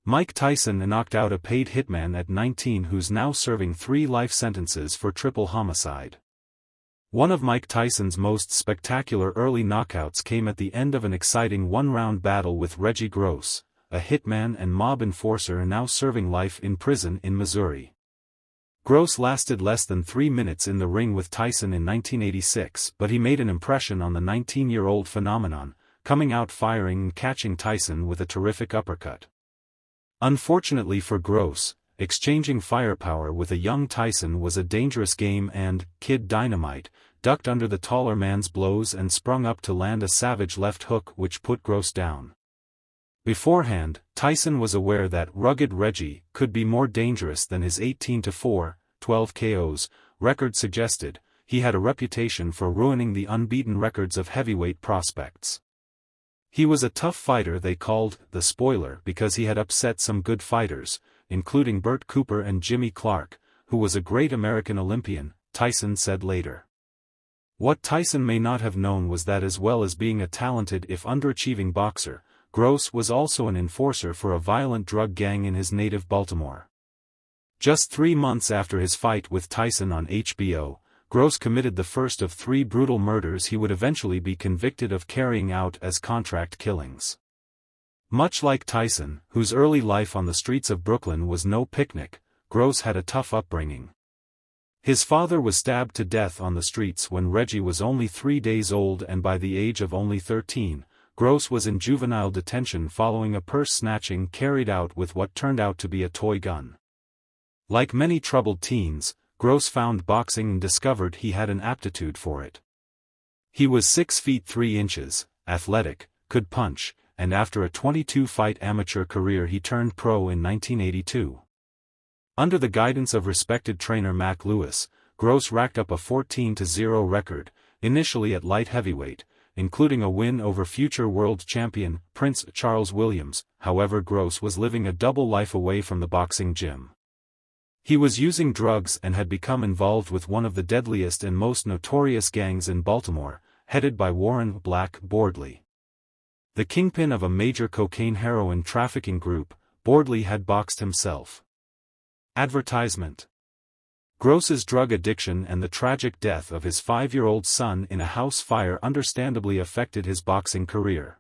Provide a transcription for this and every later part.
Mike Tyson knocked out a paid hitman at 19 who's now serving 3 life sentences for triple homicide. One of Mike Tyson's most spectacular early knockouts came at the end of an exciting one-round battle with Reggie Gross, a hitman and mob enforcer now serving life in prison in Missouri. Gross lasted less than 3 minutes in the ring with Tyson in 1986, but he made an impression on the 19-year-old phenomenon, coming out firing and catching Tyson with a terrific uppercut. Unfortunately for Gross, exchanging firepower with a young Tyson was a dangerous game and Kid Dynamite ducked under the taller man's blows and sprung up to land a savage left hook which put Gross down. Beforehand, Tyson was aware that rugged Reggie could be more dangerous than his 18-4, 12 KOs record suggested. He had a reputation for ruining the unbeaten records of heavyweight prospects. He was a tough fighter they called the Spoiler because he had upset some good fighters, including Burt Cooper and Jimmy Clark, who was a great American Olympian, Tyson said later. What Tyson may not have known was that as well as being a talented if underachieving boxer, Gross was also an enforcer for a violent drug gang in his native Baltimore. Just 3 months after his fight with Tyson on HBO, Gross committed the first of 3 brutal murders he would eventually be convicted of carrying out as contract killings. Much like Tyson, whose early life on the streets of Brooklyn was no picnic, Gross had a tough upbringing. His father was stabbed to death on the streets when Reggie was only 3 days old, and by the age of only 13, Gross was in juvenile detention following a purse snatching carried out with what turned out to be a toy gun. Like many troubled teens, Gross found boxing and discovered he had an aptitude for it. He was 6 feet 3 inches, athletic, could punch, and after a 22-fight amateur career he turned pro in 1982. Under the guidance of respected trainer Mac Lewis, Gross racked up a 14-0 record, initially at light heavyweight, including a win over future world champion Prince Charles Williams. However, Gross was living a double life away from the boxing gym. He was using drugs and had become involved with one of the deadliest and most notorious gangs in Baltimore, headed by Warren "Black" Bordley. The kingpin of a major cocaine-heroin trafficking group, Bordley had boxed himself. Advertisement. Gross's drug addiction and the tragic death of his 5-year-old son in a house fire understandably affected his boxing career.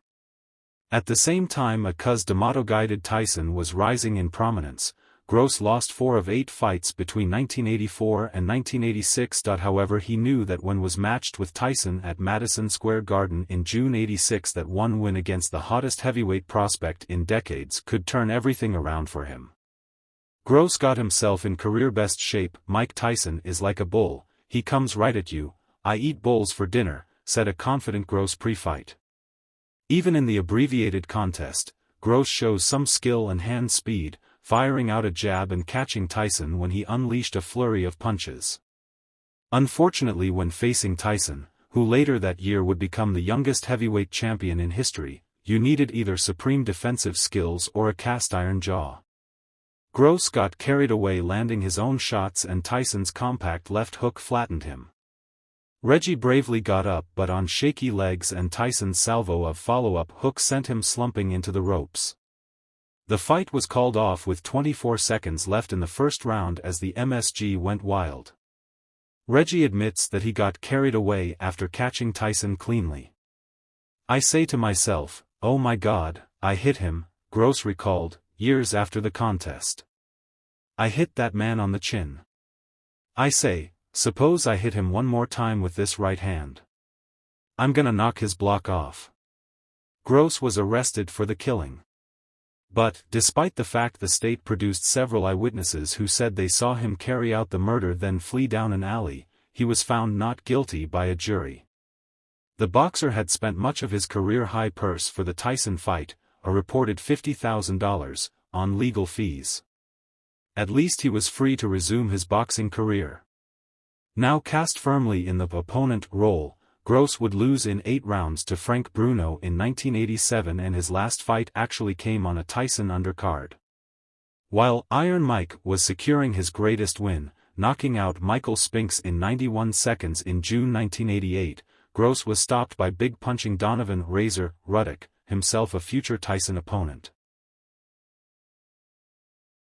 At the same time Cus D'Amato-guided Tyson was rising in prominence, Gross lost 4 of 8 fights between 1984 and 1986. However, he knew that when was matched with Tyson at Madison Square Garden in June '86 that one win against the hottest heavyweight prospect in decades could turn everything around for him. Gross got himself in career-best shape. Mike Tyson is like a bull, he comes right at you. I eat bulls for dinner, said a confident Gross pre-fight. Even in the abbreviated contest, Gross shows some skill and hand speed, firing out a jab and catching Tyson when he unleashed a flurry of punches. Unfortunately, when facing Tyson, who later that year would become the youngest heavyweight champion in history, you needed either supreme defensive skills or a cast-iron jaw. Gross got carried away landing his own shots and Tyson's compact left hook flattened him. Reggie bravely got up but on shaky legs and Tyson's salvo of follow-up hooks sent him slumping into the ropes. The fight was called off with 24 seconds left in the first round as the MSG went wild. Reggie admits that he got carried away after catching Tyson cleanly. I say to myself, oh my God, I hit him, Gross recalled, years after the contest. I hit that man on the chin. I say, suppose I hit him one more time with this right hand. I'm gonna knock his block off. Gross was arrested for the killing. But, despite the fact the state produced several eyewitnesses who said they saw him carry out the murder then flee down an alley, he was found not guilty by a jury. The boxer had spent much of his career-high purse for the Tyson fight, a reported $50,000, on legal fees. At least he was free to resume his boxing career. Now cast firmly in the opponent role, Gross would lose in 8 rounds to Frank Bruno in 1987 and his last fight actually came on a Tyson undercard. While Iron Mike was securing his greatest win, knocking out Michael Spinks in 91 seconds in June 1988, Gross was stopped by big punching Donovan "Razor" Ruddock, himself a future Tyson opponent.